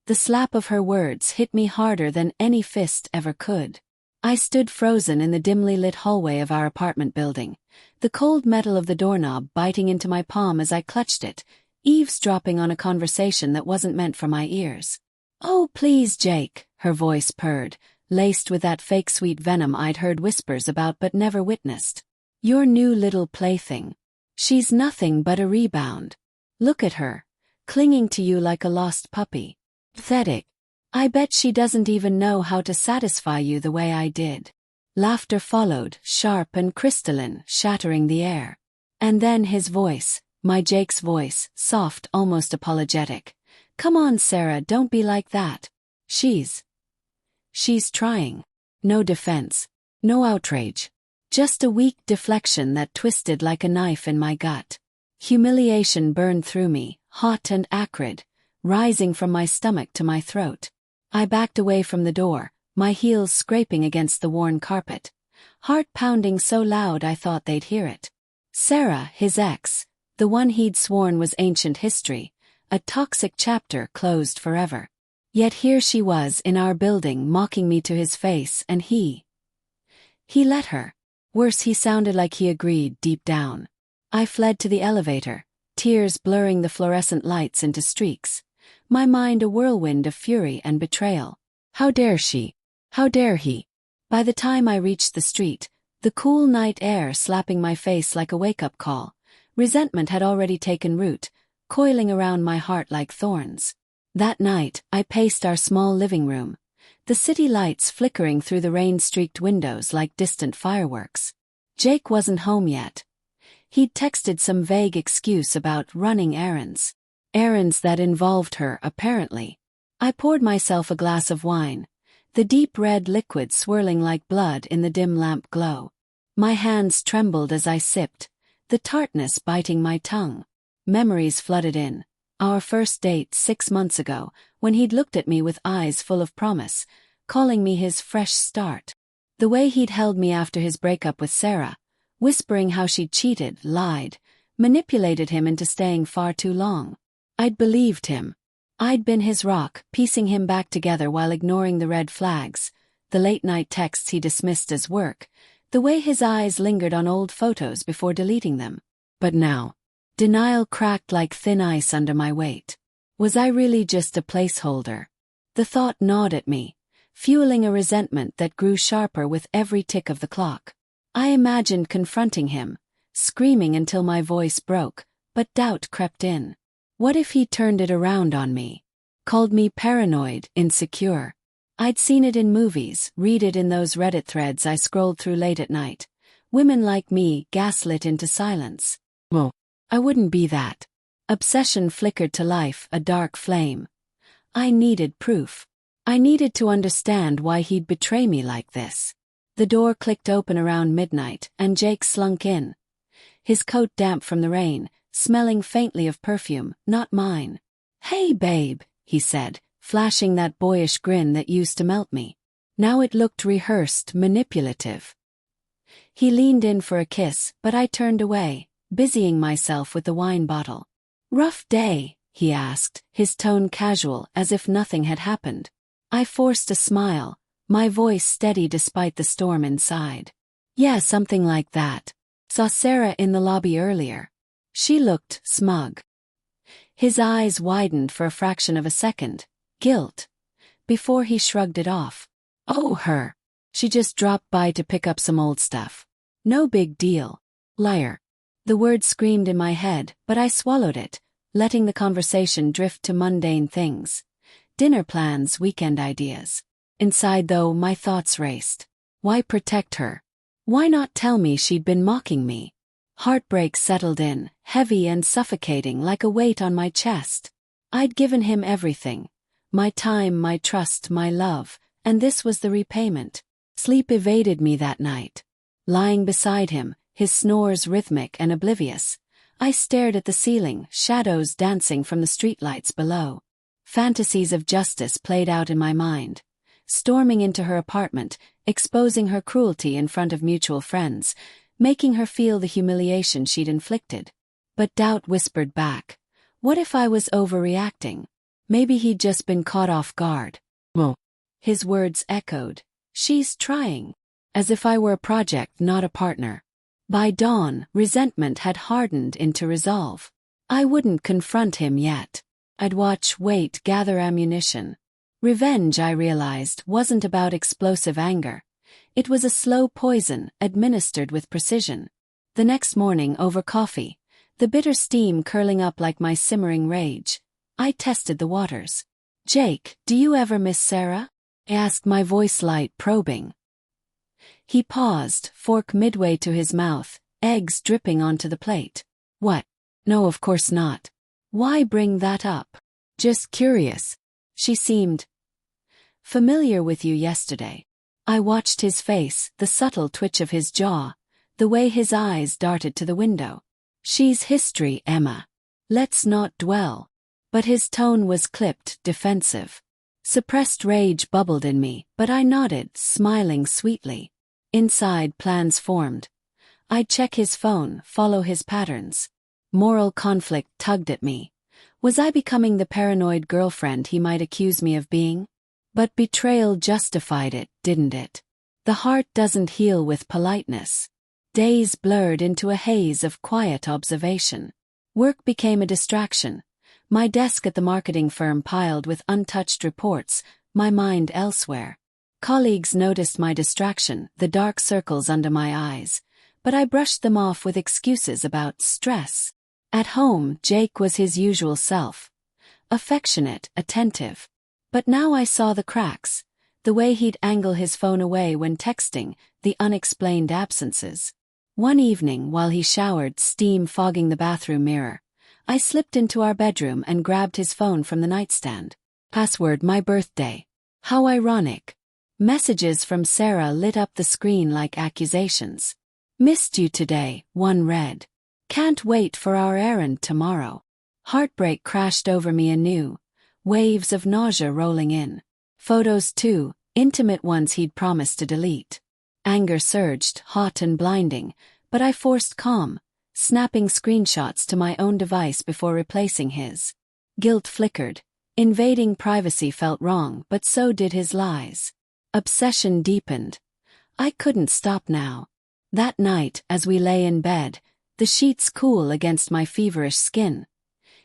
The slap of her words hit me harder than any fist ever could. I stood frozen in the dimly lit hallway of our apartment building, the cold metal of the doorknob biting into my palm as I clutched it, eavesdropping on a conversation that wasn't meant for my ears. "Oh, please, Jake," her voice purred, laced with that fake sweet venom I'd heard whispers about but never witnessed. "Your new little plaything. She's nothing but a rebound. Look at her, clinging to you like a lost puppy. Pathetic. I bet she doesn't even know how to satisfy you the way I did." Laughter followed, sharp and crystalline, shattering the air. And then his voice, my Jake's voice, soft, almost apologetic. "Come on, Sarah, don't be like that. She's trying." No defense. No outrage. Just a weak deflection that twisted like a knife in my gut. Humiliation burned through me, hot and acrid, rising from my stomach to my throat. I backed away from the door, my heels scraping against the worn carpet, heart pounding so loud I thought they'd hear it. Sarah, his ex, the one he'd sworn was ancient history, a toxic chapter closed forever. Yet here she was in our building mocking me to his face, and he let her. Worse, he sounded like he agreed deep down. I fled to the elevator, tears blurring the fluorescent lights into streaks, my mind a whirlwind of fury and betrayal. How dare she? How dare he? By the time I reached the street, the cool night air slapping my face like a wake-up call, resentment had already taken root, coiling around my heart like thorns. That night, I paced our small living room, the city lights flickering through the rain-streaked windows like distant fireworks. Jake wasn't home yet. He'd texted some vague excuse about running errands. Errands that involved her, apparently. I poured myself a glass of wine, the deep red liquid swirling like blood in the dim lamp glow. My hands trembled as I sipped, the tartness biting my tongue. Memories flooded in. Our first date 6 months ago, when he'd looked at me with eyes full of promise, calling me his fresh start. The way he'd held me after his breakup with Sarah, whispering how she'd cheated, lied, manipulated him into staying far too long. I'd believed him. I'd been his rock, piecing him back together while ignoring the red flags, the late-night texts he dismissed as work, the way his eyes lingered on old photos before deleting them. But now, denial cracked like thin ice under my weight. Was I really just a placeholder? The thought gnawed at me, fueling a resentment that grew sharper with every tick of the clock. I imagined confronting him, screaming until my voice broke, but doubt crept in. What if he turned it around on me? Called me paranoid, insecure. I'd seen it in movies, read it in those Reddit threads I scrolled through late at night. Women like me gaslit into silence. Well, I wouldn't be that. Obsession flickered to life, a dark flame. I needed proof. I needed to understand why he'd betray me like this. The door clicked open around midnight, and Jake slunk in. His coat damp from the rain, smelling faintly of perfume, not mine. "Hey, babe," he said, flashing that boyish grin that used to melt me. Now it looked rehearsed, manipulative. He leaned in for a kiss, but I turned away, busying myself with the wine bottle. "Rough day?" he asked, his tone casual, as if nothing had happened. I forced a smile, my voice steady despite the storm inside. "Yeah, something like that. Saw Sarah in the lobby earlier. She looked smug." His eyes widened for a fraction of a second, guilt, before he shrugged it off. "Oh, her. She just dropped by to pick up some old stuff. No big deal." Liar. The word screamed in my head, but I swallowed it, letting the conversation drift to mundane things. Dinner plans, weekend ideas. Inside, though, my thoughts raced. Why protect her? Why not tell me she'd been mocking me? Heartbreak settled in, heavy and suffocating like a weight on my chest. I'd given him everything. My time, my trust, my love, and this was the repayment. Sleep evaded me that night. Lying beside him, his snores rhythmic and oblivious, I stared at the ceiling, shadows dancing from the streetlights below. Fantasies of justice played out in my mind. Storming into her apartment, exposing her cruelty in front of mutual friends, making her feel the humiliation she'd inflicted. But doubt whispered back. What if I was overreacting? Maybe he'd just been caught off guard. Well, His words echoed. She's trying. As if I were a project, not a partner. By dawn, resentment had hardened into resolve. I wouldn't confront him yet. I'd wait, gather ammunition. Revenge, I realized, wasn't about explosive anger. It was a slow poison, administered with precision. The next morning, over coffee, the bitter steam curling up like my simmering rage, I tested the waters. "Jake, do you ever miss Sarah?" I asked, my voice light, probing. He paused, fork midway to his mouth, eggs dripping onto the plate. "What? No, of course not. Why bring that up?" "Just curious." She seemed familiar with you yesterday. I watched his face, the subtle twitch of his jaw, the way his eyes darted to the window. "She's history, Emma. Let's not dwell." But his tone was clipped, defensive. Suppressed rage bubbled in me, but I nodded, smiling sweetly. Inside, plans formed. I'd check his phone, follow his patterns. Moral conflict tugged at me. Was I becoming the paranoid girlfriend he might accuse me of being? But betrayal justified it, didn't it? The heart doesn't heal with politeness. Days blurred into a haze of quiet observation. Work became a distraction. My desk at the marketing firm piled with untouched reports, my mind elsewhere. Colleagues noticed my distraction, the dark circles under my eyes, but I brushed them off with excuses about stress. At home, Jake was his usual self. Affectionate, attentive. But now I saw the cracks. The way he'd angle his phone away when texting, the unexplained absences. One evening, while he showered, steam fogging the bathroom mirror, I slipped into our bedroom and grabbed his phone from the nightstand. Password: my birthday. How ironic. Messages from Sarah lit up the screen like accusations. "Missed you today," one read. "Can't wait for our errand tomorrow." Heartbreak crashed over me anew, waves of nausea rolling in. Photos too, intimate ones he'd promised to delete. Anger surged, hot and blinding, but I forced calm, snapping screenshots to my own device before replacing his. Guilt flickered. Invading privacy felt wrong, but so did his lies. Obsession deepened. I couldn't stop now. That night, as we lay in bed, the sheets cool against my feverish skin,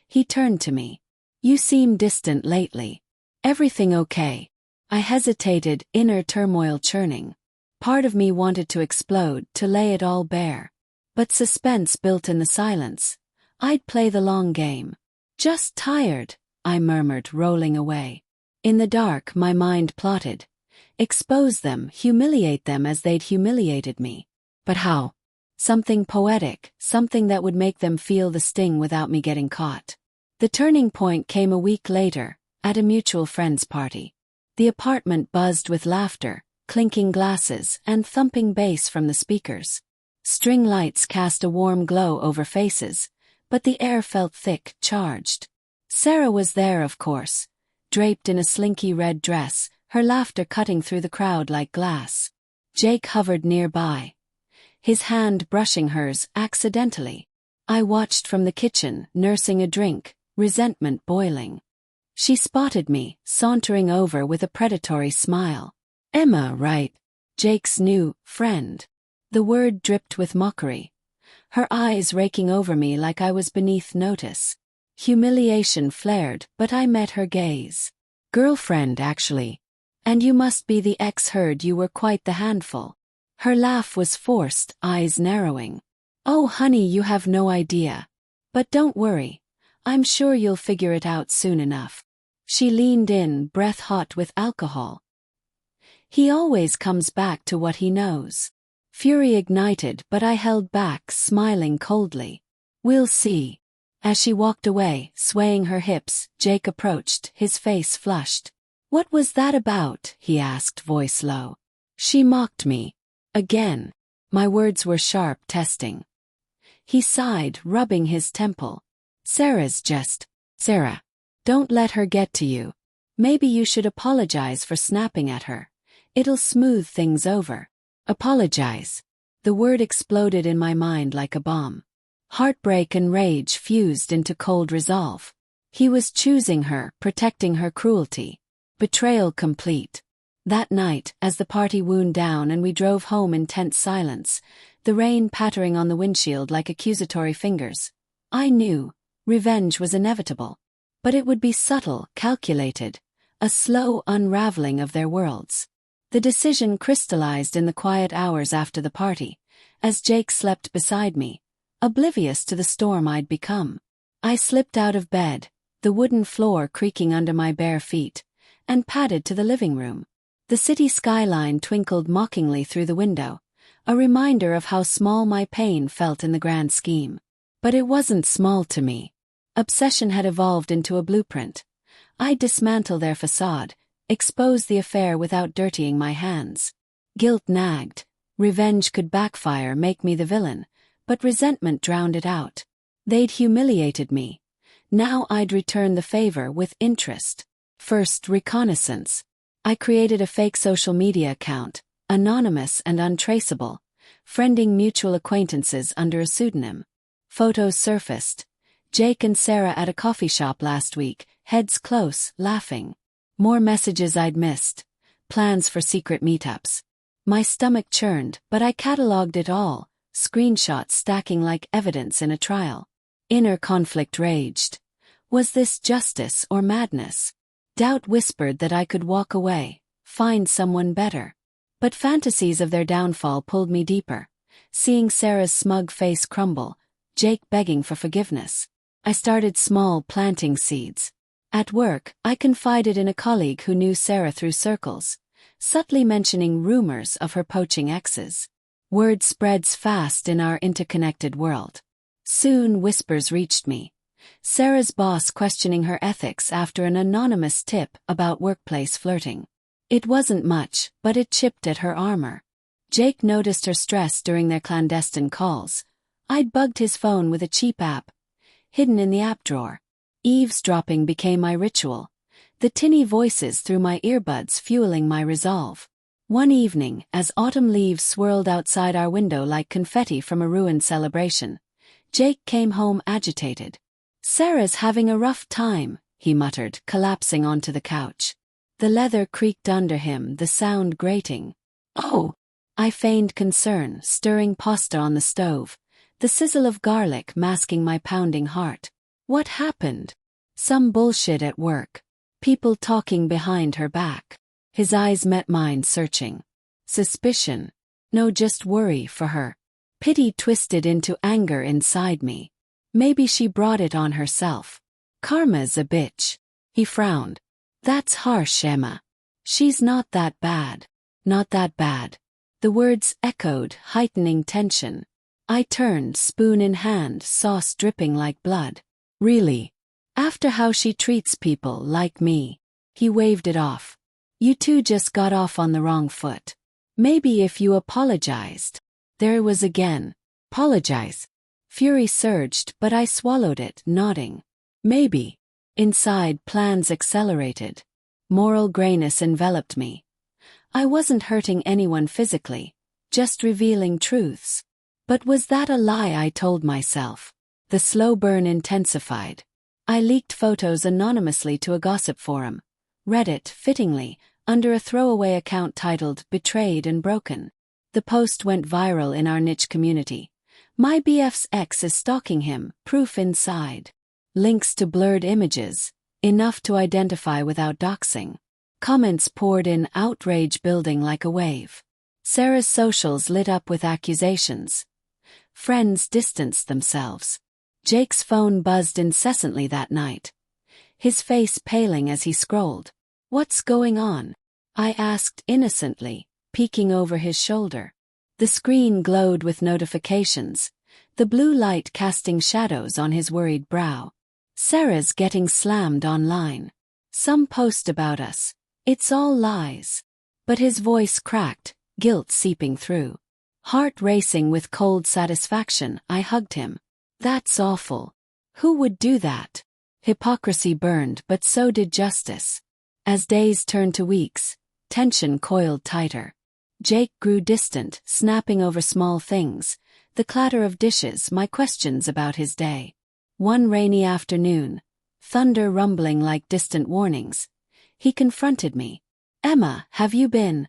he turned to me. "You seem distant lately. Everything okay?" I hesitated, inner turmoil churning. Part of me wanted to explode, to lay it all bare. But suspense built in the silence. I'd play the long game. "Just tired," I murmured, rolling away. In the dark, my mind plotted. Expose them, humiliate them as they'd humiliated me. But how? Something poetic, something that would make them feel the sting without me getting caught. The turning point came a week later, at a mutual friend's party. The apartment buzzed with laughter, clinking glasses, and thumping bass from the speakers. String lights cast a warm glow over faces, but the air felt thick, charged. Sarah was there, of course, draped in a slinky red dress, her laughter cutting through the crowd like glass. Jake hovered nearby, his hand brushing hers accidentally. I watched from the kitchen, nursing a drink, resentment boiling. She spotted me, sauntering over with a predatory smile. "Emma, right? Jake's new friend." The word dripped with mockery. Her eyes raking over me like I was beneath notice. Humiliation flared, but I met her gaze. "Girlfriend, actually. And you must be the ex. Heard you were quite the handful." Her laugh was forced, eyes narrowing. "Oh honey, you have no idea. But don't worry. I'm sure you'll figure it out soon enough." She leaned in, breath hot with alcohol. "He always comes back to what he knows." Fury ignited, but I held back, smiling coldly. "We'll see." As she walked away, swaying her hips, Jake approached, his face flushed. "What was that about?" he asked, voice low. "She mocked me. Again." My words were sharp, testing. He sighed, rubbing his temple. "Sarah's just Sarah. Don't let her get to you. Maybe you should apologize for snapping at her. It'll smooth things over." Apologize. The word exploded in my mind like a bomb. Heartbreak and rage fused into cold resolve. He was choosing her, protecting her cruelty. Betrayal complete. That night, as the party wound down and we drove home in tense silence, the rain pattering on the windshield like accusatory fingers, I knew revenge was inevitable. But it would be subtle, calculated, a slow unraveling of their worlds. The decision crystallized in the quiet hours after the party, as Jake slept beside me, oblivious to the storm I'd become. I slipped out of bed, the wooden floor creaking under my bare feet, and padded to the living room. The city skyline twinkled mockingly through the window, a reminder of how small my pain felt in the grand scheme. But it wasn't small to me. Obsession had evolved into a blueprint. I'd dismantle their facade, expose the affair without dirtying my hands. Guilt nagged. Revenge could backfire, make me the villain, but resentment drowned it out. They'd humiliated me. Now I'd return the favor with interest. First, reconnaissance. I created a fake social media account, anonymous and untraceable, friending mutual acquaintances under a pseudonym. Photos surfaced. Jake and Sarah at a coffee shop last week, heads close, laughing. More messages I'd missed. Plans for secret meetups. My stomach churned, but I catalogued it all, screenshots stacking like evidence in a trial. Inner conflict raged. Was this justice or madness? Doubt whispered that I could walk away, find someone better. But fantasies of their downfall pulled me deeper. Seeing Sarah's smug face crumble, Jake begging for forgiveness. I started small, planting seeds. At work, I confided in a colleague who knew Sarah through circles, subtly mentioning rumors of her poaching exes. Word spreads fast in our interconnected world. Soon whispers reached me. Sarah's boss questioning her ethics after an anonymous tip about workplace flirting. It wasn't much, but it chipped at her armor. Jake noticed her stress during their clandestine calls. I'd bugged his phone with a cheap app, hidden in the app drawer. Eavesdropping became my ritual, the tinny voices through my earbuds fueling my resolve. One evening, as autumn leaves swirled outside our window like confetti from a ruined celebration, Jake came home agitated. "Sarah's having a rough time," he muttered, collapsing onto the couch. The leather creaked under him, the sound grating. "Oh!" I feigned concern, stirring pasta on the stove, the sizzle of garlic masking my pounding heart. What happened? Some bullshit at work. People talking behind her back. His eyes met mine, searching. Suspicion. No, just worry for her. Pity twisted into anger inside me. Maybe she brought it on herself. Karma's a bitch. He frowned. That's harsh, Emma. She's not that bad. Not that bad. The words echoed, heightening tension. I turned, spoon in hand, sauce dripping like blood. Really? After how she treats people like me? He waved it off. You two just got off on the wrong foot. Maybe if you apologized. There it was again. Apologize. Fury surged, but I swallowed it, nodding. Maybe. Inside, plans accelerated. Moral grayness enveloped me. I wasn't hurting anyone physically, just revealing truths. But was that a lie I told myself? The slow burn intensified. I leaked photos anonymously to a gossip forum. Reddit, fittingly, under a throwaway account titled Betrayed and Broken. The post went viral in our niche community. My BF's ex is stalking him, proof inside. Links to blurred images, enough to identify without doxing. Comments poured in, outrage building like a wave. Sarah's socials lit up with accusations. Friends distanced themselves. Jake's phone buzzed incessantly that night. His face paling as he scrolled. "What's going on?" I asked innocently, peeking over his shoulder. The screen glowed with notifications, the blue light casting shadows on his worried brow. "Sarah's getting slammed online. Some post about us. It's all lies." But his voice cracked, guilt seeping through. Heart racing with cold satisfaction, I hugged him. That's awful. Who would do that? Hypocrisy burned, but so did justice. As days turned to weeks, tension coiled tighter. Jake grew distant, snapping over small things, the clatter of dishes, my questions about his day. One rainy afternoon, thunder rumbling like distant warnings. He confronted me. "Emma, have you been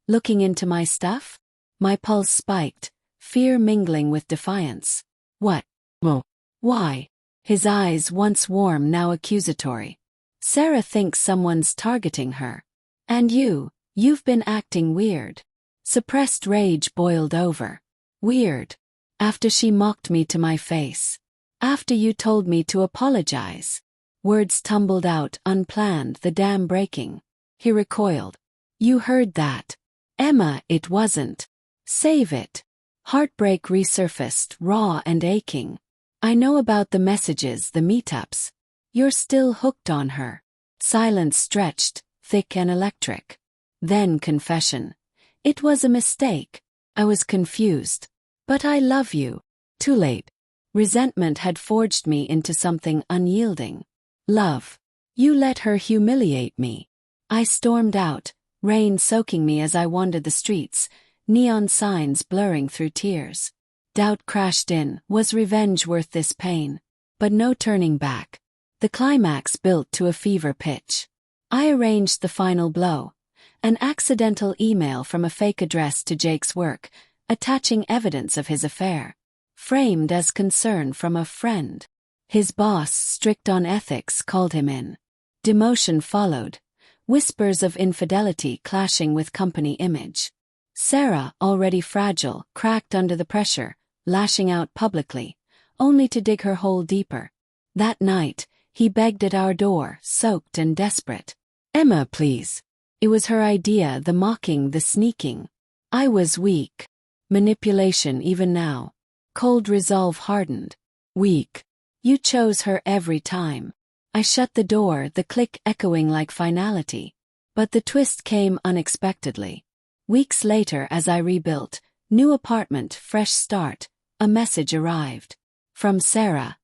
looking into my stuff?" My pulse spiked, fear mingling with defiance. "What? Well, Why?" His eyes, once warm, now accusatory. "Sarah thinks someone's targeting her. And you've been acting weird." Suppressed rage boiled over. "Weird? After she mocked me to my face. After you told me to apologize." Words tumbled out, unplanned, the dam breaking. He recoiled. "You heard that. Emma, it wasn't. Save it." Heartbreak resurfaced, raw and aching. "I know about the messages, the meetups. You're still hooked on her." Silence stretched, thick and electric. Then confession. "It was a mistake. I was confused. But I love you." Too late. Resentment had forged me into something unyielding. "Love. You let her humiliate me." I stormed out, rain soaking me as I wandered the streets, neon signs blurring through tears. Doubt crashed in. Was revenge worth this pain? But no turning back. The climax built to a fever pitch. I arranged the final blow. An accidental email from a fake address to Jake's work, attaching evidence of his affair. Framed as concern from a friend. His boss, strict on ethics, called him in. Demotion followed. Whispers of infidelity clashing with company image. Sarah, already fragile, cracked under the pressure, lashing out publicly, only to dig her hole deeper. That night, he begged at our door, soaked and desperate. "Emma, please." It was her idea, the mocking, the sneaking. I was weak. Manipulation even now. Cold resolve hardened. Weak. You chose her every time. I shut the door, the click echoing like finality. But the twist came unexpectedly. Weeks later, as I rebuilt, new apartment, fresh start, a message arrived. From Sarah.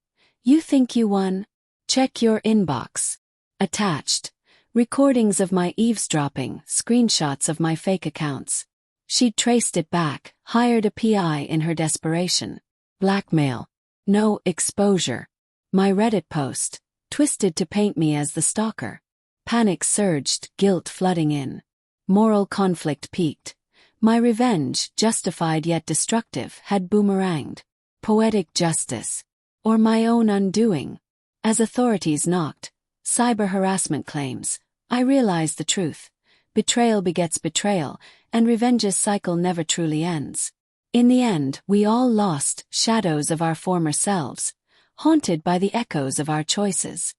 "You think you won? Check your inbox." Attached. Recordings of my eavesdropping, screenshots of my fake accounts. She'd traced it back, hired a PI in her desperation. Blackmail. No exposure. My Reddit post, twisted to paint me as the stalker. Panic surged, guilt flooding in. Moral conflict peaked. My revenge, justified yet destructive, had boomeranged. Poetic justice. Or my own undoing. As authorities knocked, cyber harassment claims, I realized the truth. Betrayal begets betrayal, and revenge's cycle never truly ends. In the end, we all lost, shadows of our former selves, haunted by the echoes of our choices.